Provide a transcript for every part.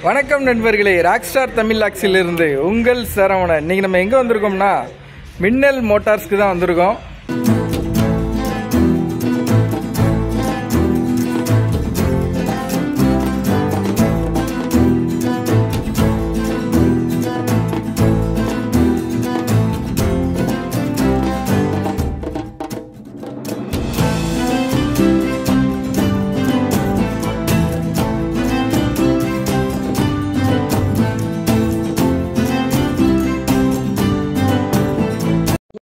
வணக்கம் நண்பர்களே, ராக்ஸ்டார் தமிழ் லாக்ஸிலிருந்து உங்கள் சரவணன். இன்னைக்கு நம்ம எங்கே வந்திருக்கோம்னா மின்னல் மோட்டார்ஸ்க்கு தான் வந்திருக்கோம்.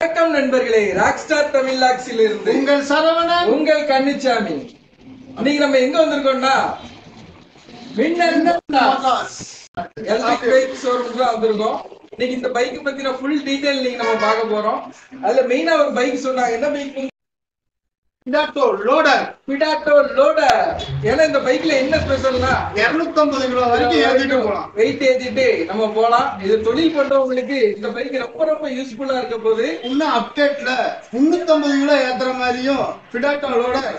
வணக்கம் நண்பர்களே, ராக்ஸ்டார் தமிழ் லாக்ஸிலிருந்து உங்கள் சரவணன், உங்கள் கன்னிச்சாமி. இன்னைக்கு நம்ம எங்க வந்திருக்கோம்னா மின்னல் மோட்டார்ஸ் எலக்ட்ரிக் பைக் ஷோரூம்க்கு தான் வந்திருக்கோம். இன்னைக்கு இந்த பைக் பத்தின ஃபுல் டீடைல் இன்னைக்கு நம்ம பார்க்க போறோம். அதுல மெயினா ஒரு பைக் சொன்னாங்க. என்ன பைக்? பிடாட்டோ லோடர். பிடாட்டோ லோடர். ஏன்னா இந்த பைக்ல என்ன ஸ்பெஷல்னா 250 கிலோ வரைக்கும் ஏத்திட்டு போலாம். வெயிட் ஏத்திட்டு நம்ம போலாம். இது தொழில் பண்றவங்களுக்கு இந்த பைக் ரொம்ப ரொம்ப யூஸ்ஃபுல்லா இருக்க போது. இன்னும் அப்டேட்ல 350 கிலோ ஏத்துற மாதிரியும் பிடாட்டோ லோடர்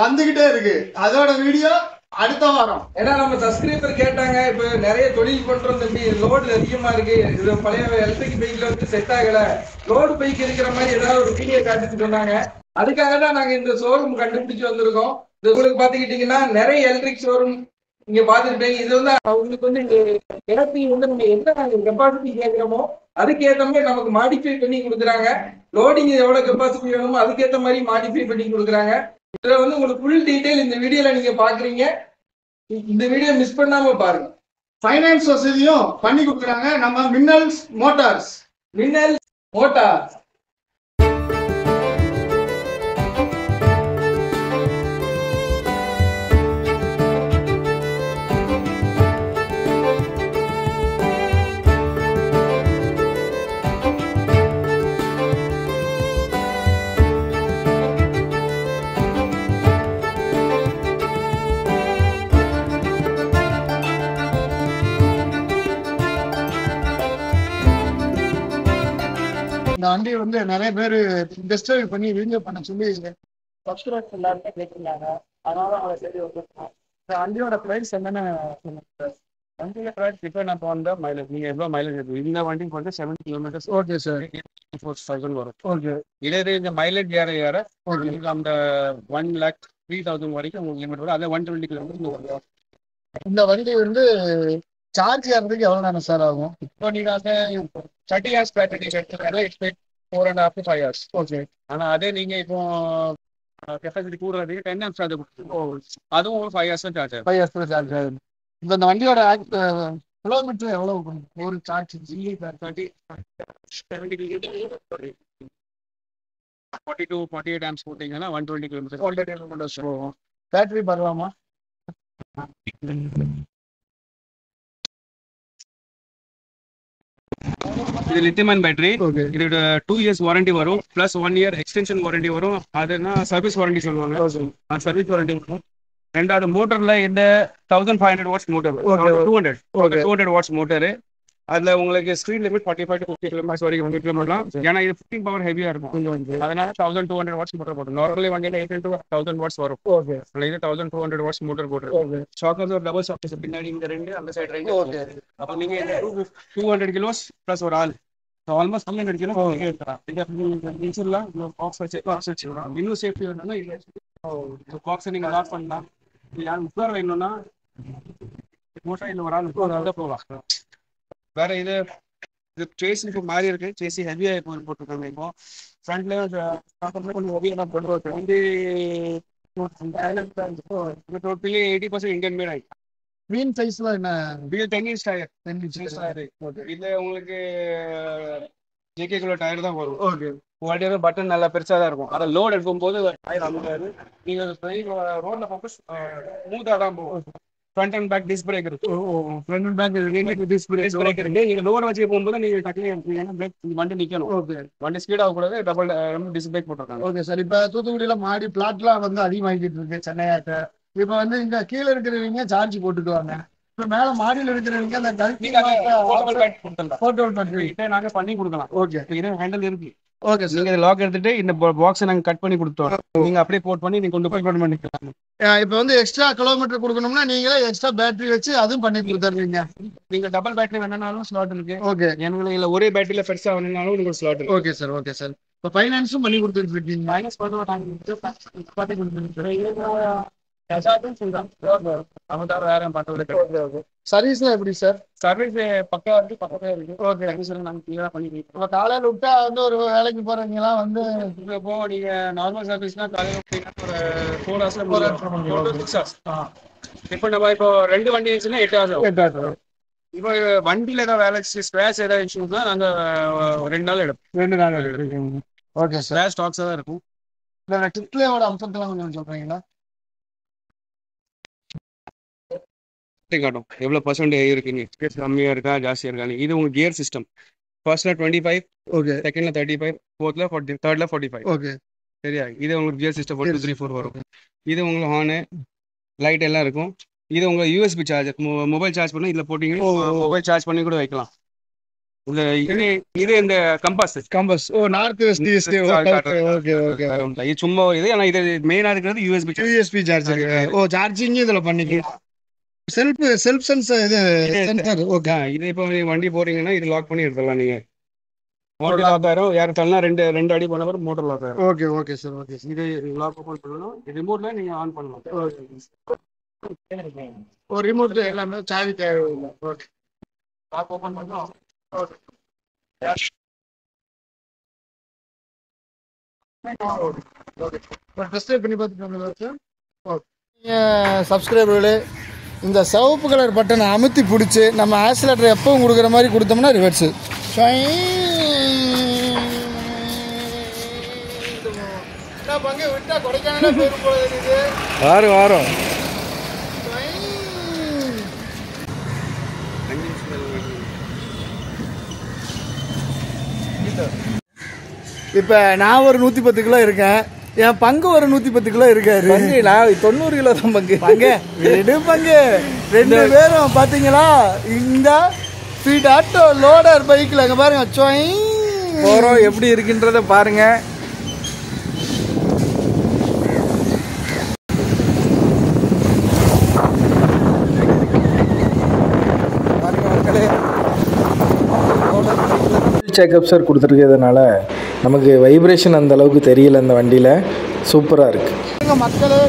வந்துகிட்டே இருக்கு. அதோட வீடியோ அடுத்த வாரம். ஏன்னா நம்ம சப்ஸ்கிரைபர் கேட்டாங்க, இப்ப நிறைய தொழில் பண்றோம் தம்பி, லோடு அதிகமா இருக்கு, இது பழைய எலக்ட்ரிக் பைக்ல வந்து செட் ஆகல, லோடு பைக் இருக்கிற மாதிரி ஏதாவது ஒரு வீடியோ காட்டுன்னு சொன்னாங்க. அதுக்காக தான் நாங்க இந்த ஷோரூம் கண்டுபிடிச்சு வந்திருக்கோம். இது உங்களுக்கு பாத்துக்கிட்டீங்கன்னா நிறைய எலக்ட்ரிக் ஷோரூம் இங்க பாத்துருப்பீங்க. இது வந்து அவங்களுக்கு வந்து இறப்பி வந்து நம்ம என்ன கெப்பாசிட்டி கேட்கிறோமோ அதுக்கேற்ற மாதிரி நமக்கு மாடிஃபை பண்ணி கொடுக்குறாங்க. லோடிங் எவ்வளவு கெப்பாசிட்டி வேணுமோ அதுக்கேற்ற மாதிரி மாடிஃபை பண்ணி கொடுக்குறாங்க. இதுல வந்து உங்களுக்கு ஃபுல் டீடைல் இந்த வீடியோல நீங்க பாக்குறீங்க. இந்த வீடியோ மிஸ் பண்ணாம பாருங்க. ஃபைனான்ஸ் வசதியும் பண்ணி கொடுக்குறாங்க நம்ம மின்னல் மோட்டார்ஸ். மின்னல் மோட்டார்ஸ். இந்த வண்டி வந்து நிறைய பேர் டெஸ்ட் ட்ரைவ் பண்ணி வீடியோ பண்ண சொல்லி சப்ஸ்கிரைப் எல்லாருமே கேட்குறாங்க. அதனால அவங்க சரி வந்துருக்கோம். இந்த வண்டியோட ப்ரைஸ் என்னன்னு சொல்லுங்க. வண்டியோட price depend upon the mileage. நீங்க எவ்வளவு மைலேஜ் இருக்கு. இந்த வண்டிக்கு வந்து 70 கிலோமீட்டர்ஸ். Okay sir. 4000 வரும். ஓகே. இதே இந்த மைலேஜ் ஏற உங்களுக்கு அந்த 1,03,000 வரைக்கும் உங்களுக்கு லிமிட் வரும். அதே 120 கிலோமீட்டர். இந்த வண்டி வந்து சார்ஜ் ஏறதுக்கு எவ்வளவு நேரம் சார் ஆகும்? இப்போ நீங்க அந்த 30 hours பேட்டரி எடுத்துக்காக எக்ஸ்பெக்ட் 4.5 to 5 hours. ஓகே. ஆனா அதே நீங்க இப்போ கெப்பாசிட்டி கூடுறதுக்கு 10 hours சார்ஜ் அதுவும் ஒரு 5 hours சார்ஜ் ஆகும். 5 hours சார்ஜ் ஆகும். இப்போ இந்த வண்டியோட கிலோமீட்டர் எவ்வளவு ஒரு சார்ஜ்? 40 to 48 amps போட்டீங்கன்னா 120 கிலோமீட்டர் போகும். பேட்டரி பார்க்கலாமா? இது லித்தியம் அயன் பேட்டரி. ஓகே. இது 2 years வாரண்டி வரும், பிளஸ் 1 year எக்ஸ்டென்ஷன் வாரண்டி வரும். அதுனா சர்வீஸ் வாரண்டி சொல்லுவாங்க. சர்வீஸ் வாரண்டி வரும். ரெண்டாவது மோட்டர்ல இந்த 1500 வாட்ஸ் மோட்டர், 200 வாட்ஸ் மோட்டர். அதுல உங்களுக்கு ஸ்பீட் லிமிட் 45 to 50 கிலோமீட்டர் வரைக்கும் வந்து கிலோமீட்டர். ஏன்னா இது 15 பவர் ஹெவியா இருக்கும். அதனால 1200 வாட்ஸ் மோட்டர் போடும். நார்மலி வண்டியில 8 to 1000 வாட்ஸ் வரும். ஓகே. இது 1200 வாட்ஸ் மோட்டர் போடுறது. ஓகே. ஷாக் ஒரு டபுள் ஷாக் பின்னாடி இந்த ரெண்டு, அந்த சைடு ரெண்டு. ஓகே. அப்போ நீங்க 200 கிலோஸ் பிளஸ் ஒரு ஆள் ஆல்மோஸ்ட் 300 கிலோ எடுத்துக்கலாம். இன்னும் சேஃப்டி வேணும்னா பாக்ஸை நீங்க லாக் பண்ணலாம். யாரும் உட்கார வைக்கணும்னா ஒரு ஆள் போகலாம். வேற இது சேசி இப்போ மாறி இருக்கு. சேசி ஹெவியா இப்போ போட்டிருக்காங்க. இப்போ ஃப்ரண்ட்லயும் கொஞ்சம் ஹெவியா பண்ணுறோம். டோட்டலி 80% இந்தியன் மேட் ஆயிடுச்சு. வீல் சைஸ்ல என்ன? Wheel 10 inch tyre. 10 inch tyre. இதுல உங்களுக்கு JK கிலோ டயர் தான் வரும். ஓகே. வண்டியோட பட்டன் நல்லா பெருசா தான் இருக்கும். அதை லோட் எடுக்கும் போது டயர் அமுக்காது. நீங்க ரோட்ல போக ஸ்மூத்தா தான் போகும். Front and back disc brake இருக்கு. Front and back disc brake இருக்கு. நீங்க லோட் வச்சு போகும்போது நீங்க டக்குனு வண்டி நிக்கணும். ஓகே. வண்டி ஸ்பீட் ஆகக்கூடாது. டபுள் டிஸ்க் பிரேக் போட்டிருக்காங்க. Okay sir. இப்ப தூத்துக்குடியில மாடி பிளாட்லாம் வந்து அதிகமாகிட்டு இருக்கு சென்னையாட்ட. இப்ப வந்து இங்க கீழே இருக்கிறவங்க சார்ஜ் போட்டுக்குவாங்க. இப்ப மேல மாடியில் இருக்கிறவங்க அந்த நாங்க பண்ணி கொடுக்கலாம். ஓகே. இது ஹேண்டில் இருக்கு. Okay sir. நீங்க லாக் எடுத்துட்டு இந்த பாக்ஸை நாங்க கட் பண்ணி கொடுத்தோம், நீங்க அப்படியே போட் பண்ணி நீங்க கொண்டு போய் பண்ணிக்கலாம். இப்போ வந்து எக்ஸ்ட்ரா கிலோமீட்டர் கொடுக்கணும்னா நீங்களே எக்ஸ்ட்ரா பேட்டரி வச்சு அதுவும் பண்ணி கொடுத்துருவீங்க. நீங்க டபுள் பேட்டரி வேணும்னாலும் ஸ்லாட் இருக்கு. ஓகே. எனக்கு இல்ல ஒரே பேட்டரியில பெருசா வேணும்னாலும் உங்களுக்கு ஸ்லாட் இருக்கு. Okay sir, okay sir. இப்போ ஃபைனான்ஸும் பண்ணி கொடுத்துருக்கீங்க. ஃபைனான்ஸ் பண்ணி கொடுத்துருக்கீங்க. சர்வீஸ்லாம் எப்படி சார்? சர்வீஸ் பக்கா இருக்கு, பக்கமே இருக்கு. ஓகே, நாங்க கிளியரா பண்ணிக்கலாம். இப்போ காலையில் விட்டா வந்து ஒரு வேலைக்கு போறவங்கலாம் வந்து இப்போ நீங்க நார்மல் சர்வீஸ்னா காலையில ஒரு 4 ஹவர்ஸ்ல 4 to 6 hours. இப்போ நம்ம இப்போ 2 வண்டி இருந்துச்சுன்னா 8 hours ஆகும். 8 hours. இப்போ வண்டியில ஏதாவது வேலை ஸ்கிராச் ஏதாவது இஷ்யூஸ்னா நாங்க 2 நாள் எடுப்போம். 2 நாள் எடுப்போம். Okay sir. ஸ்கிராச் ஸ்டாக்ஸ் தான் இருக்கும். இந்த டிஸ்பிளேவோட அம்சத்தெல்லாம் கொஞ்சம் சொல்றீங்களா? காட்டும் எவ்வளவு % இருக்குன்னு, கம்மியா இருக்கா ஜாஸ்தியா இருக்கான்னு. இது உங்க கியர் சிஸ்டம். ஃபர்ஸ்ட்ல 25, ஓகே. செகண்ட்ல 35, ஃபோர்த்ல 40, தேர்ட்ல 45. ஓகே. சரியா? இது உங்களுக்கு கியர் சிஸ்டம் 1 2 3 4 வரும். இது உங்களுக்கு ஹார்னு லைட் எல்லாம் இருக்கும். இது உங்க யூஎஸ்பி சார்ஜர், மொபைல் சார்ஜ் பண்ணி இதுல போட்டீங்கன்னா மொபைல் சார்ஜ் பண்ணி கூட வைக்கலாம். இது இந்த compass north west east. Okay okay. இது சும்மா இது, ஆனா இது மெயினா இருக்கிறது யூஎஸ்பி சார்ஜர். சார்ஜிங் இதுல பண்ணிக்கலாம். Self sensor. ஓகே. இது இப்போ வண்டி போறீங்கன்னா இது லாக் பண்ணி எடுத்துடலாம். நீங்க மோட்டர் லாக் ஆயிரும், யாரும் தள்ளனா 2 அடி போன பிறகு மோட்டர் லாக் ஆயிரும். Okay okay sir. ஓகே. இது லாக் ஓபன் பண்ணணும், ரிமோட்ல நீங்க ஆன் பண்ணலாம். ஒரு ரிமோட் எல்லாமே சாவி தேவையில்லை. ஓகே. லாக் ஓபன் பண்ணலாம். ஓகே. டெஸ்ட் பண்ணி பார்த்துக்கோங்க சார். ஓகே. சப்ஸ்கிரைபர்களே, இந்த சிவப்பு கலர் பட்டனை அமுத்தி பிடிச்சி நம்ம ஆக்சிலேட்டர் எப்பவும் கொடுக்குற மாதிரி கொடுத்தோம்னா ரிவர்ஸு பங்கு விட்டா கொடைக்கானல பேரும் போல இருக்குது. வாரம் இப்போ நான் ஒரு 110 கிலோ இருக்கேன், என் பங்கு ஒரு 110 கிலோ இருக்காரு. நான் 90 கிலோ தான் பங்கு. விடு பங்கு. 2 பேரும் பாத்தீங்களா இந்த ஸ்பீட் ஆட்டோ லோடர் பைக்ல அங்க பாருங்க போறோம் எப்படி இருக்குன்றத பாருங்க. செக்அப் சார் கொடுத்துருக்கிறதுனால நமக்கு வைப்ரேஷன் அந்த அளவுக்கு தெரியல இந்த வண்டியில். சூப்பராக இருக்குது மக்களே.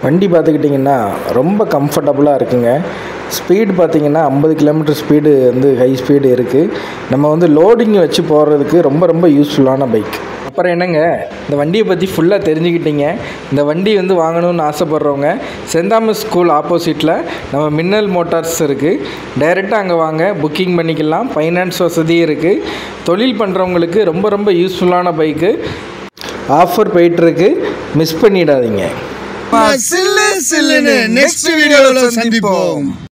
வண்டி பார்த்துக்கிட்டிங்கன்னா ரொம்ப கம்ஃபர்டபுளாக இருக்குங்க. ஸ்பீடு பார்த்திங்கன்னா 50 கிலோமீட்டர் ஸ்பீடு வந்து ஹை ஸ்பீடு இருக்குது. நம்ம வந்து லோடிங் வச்சு போகிறதுக்கு ரொம்ப ரொம்ப யூஸ்ஃபுல்லான பைக். அப்புறம் என்னங்க, இந்த வண்டியை பற்றி ஃபுல்லாக தெரிஞ்சுக்கிட்டீங்க. இந்த வண்டி வந்து வாங்கணும்னு ஆசைப்பட்றவங்க சென்ட் தாமஸ் ஸ்கூல் ஆப்போசிட்டில் நம்ம மின்னல் மோட்டார்ஸ் இருக்குது. டைரெக்டாக அங்கே வாங்க, புக்கிங் பண்ணிக்கலாம். ஃபைனான்ஸ் வசதியும் இருக்குது. தொழில் பண்ணுறவங்களுக்கு ரொம்ப ரொம்ப யூஸ்ஃபுல்லான பைக்கு. ஆஃபர் போயிட்டுருக்கு, மிஸ் பண்ணிடாதீங்க. சில்லுன்னு நெக்ஸ்ட் வீடியோவில் சந்திப்போம்.